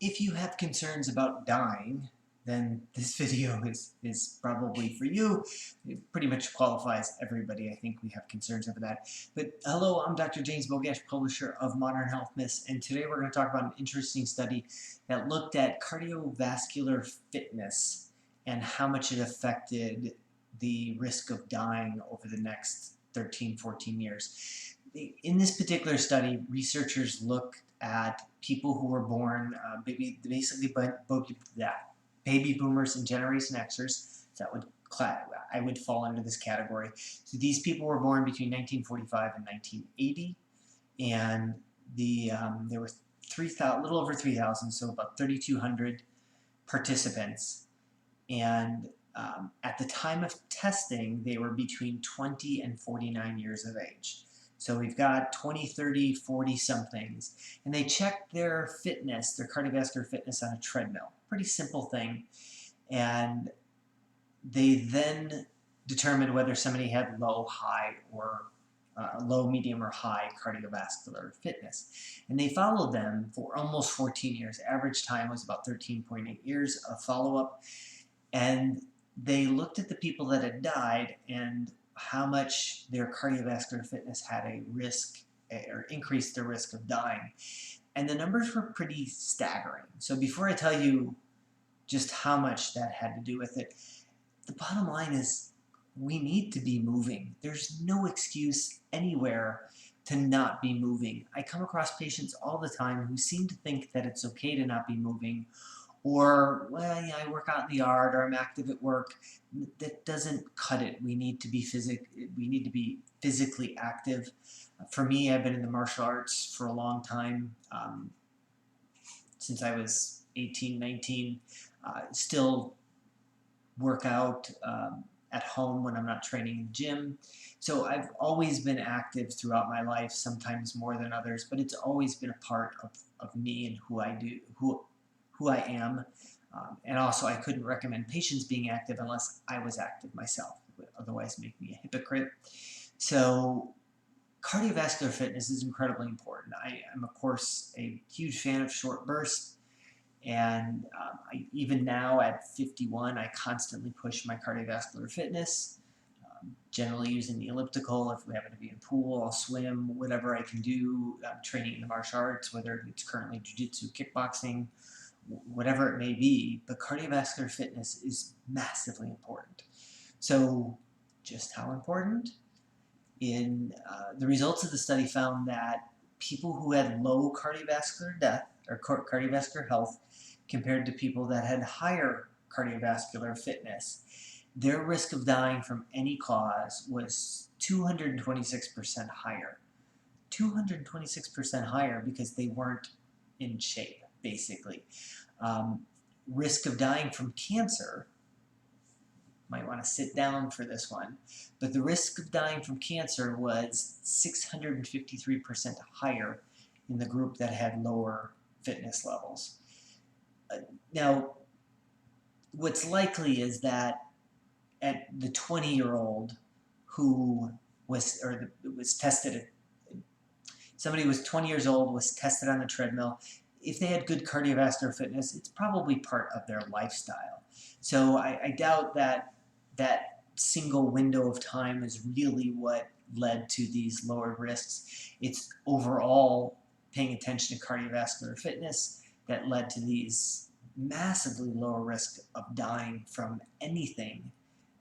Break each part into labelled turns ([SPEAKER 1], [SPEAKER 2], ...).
[SPEAKER 1] If you have concerns about dying, then this video is probably for you. It pretty much qualifies everybody. I think we have concerns over that. But hello, I'm Dr. James Bogash, publisher of Modern Health Myths, and today we're going to talk about an interesting study that looked at cardiovascular fitness and how much it affected the risk of dying over the next 13, 14 years. In this particular study, researchers looked at people who were born, basically baby boomers and Generation Xers. So I would fall under this category. So these people were born between 1945 and 1980, and there were a little over 3,000, so about 3,200 participants. And at the time of testing, they were between 20 and 49 years of age. So we've got 20, 30, 40-somethings, and they checked their fitness, their cardiovascular fitness on a treadmill. Pretty simple thing. And they then determined whether somebody had low, high, or low, medium, or high cardiovascular fitness. And they followed them for almost 14 years. Average time was about 13.8 years of follow-up. And they looked at the people that had died and how much their cardiovascular fitness had a risk or increased the risk of dying. And the numbers were pretty staggering. So before I tell you just how much that had to do with it, the bottom line is we need to be moving. There's no excuse anywhere to not be moving. I come across patients all the time who seem to think that it's okay to not be moving, or, well, yeah, I work out in the yard, or I'm active at work. That doesn't cut it. We need to be physically active. For me, I've been in the martial arts for a long time, since I was 18, 19. Still work out at home when I'm not training in the gym. So I've always been active throughout my life, sometimes more than others, but it's always been a part of me and who I am. And also, I couldn't recommend patients being active unless I was active myself. It would otherwise make me a hypocrite. So cardiovascular fitness is incredibly important. I am, of course, a huge fan of short bursts. And even now at 51, I constantly push my cardiovascular fitness, generally using the elliptical. If we happen to be in a pool, I'll swim, whatever I can do. I'm training in the martial arts, whether it's currently jiu-jitsu, kickboxing, whatever it may be, but cardiovascular fitness is massively important. So just how important? In the results of the study found that people who had low cardiovascular death or cardiovascular health compared to people that had higher cardiovascular fitness, their risk of dying from any cause was 226% higher. 226% higher because they weren't in shape, basically. Risk of dying from cancer, might want to sit down for this one, but the risk of dying from cancer was 653% higher in the group that had lower fitness levels. Now, what's likely is that at the 20-year-old who was tested, somebody who was 20 years old was tested on the treadmill. If they had good cardiovascular fitness, it's probably part of their lifestyle. So I doubt that that single window of time is really what led to these lower risks. It's overall paying attention to cardiovascular fitness that led to these massively lower risk of dying from anything,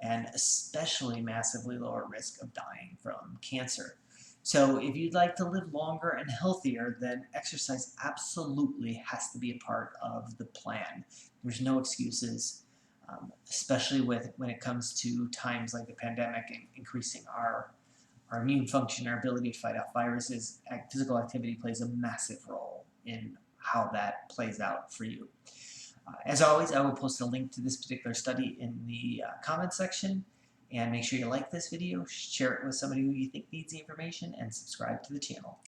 [SPEAKER 1] and especially massively lower risk of dying from cancer. So if you'd like to live longer and healthier, then exercise absolutely has to be a part of the plan. There's no excuses, especially when it comes to times like the pandemic and increasing our immune function, our ability to fight off viruses. Physical activity plays a massive role in how that plays out for you. As always, I will post a link to this particular study in the comment section. And make sure you like this video, share it with somebody who you think needs the information, and subscribe to the channel.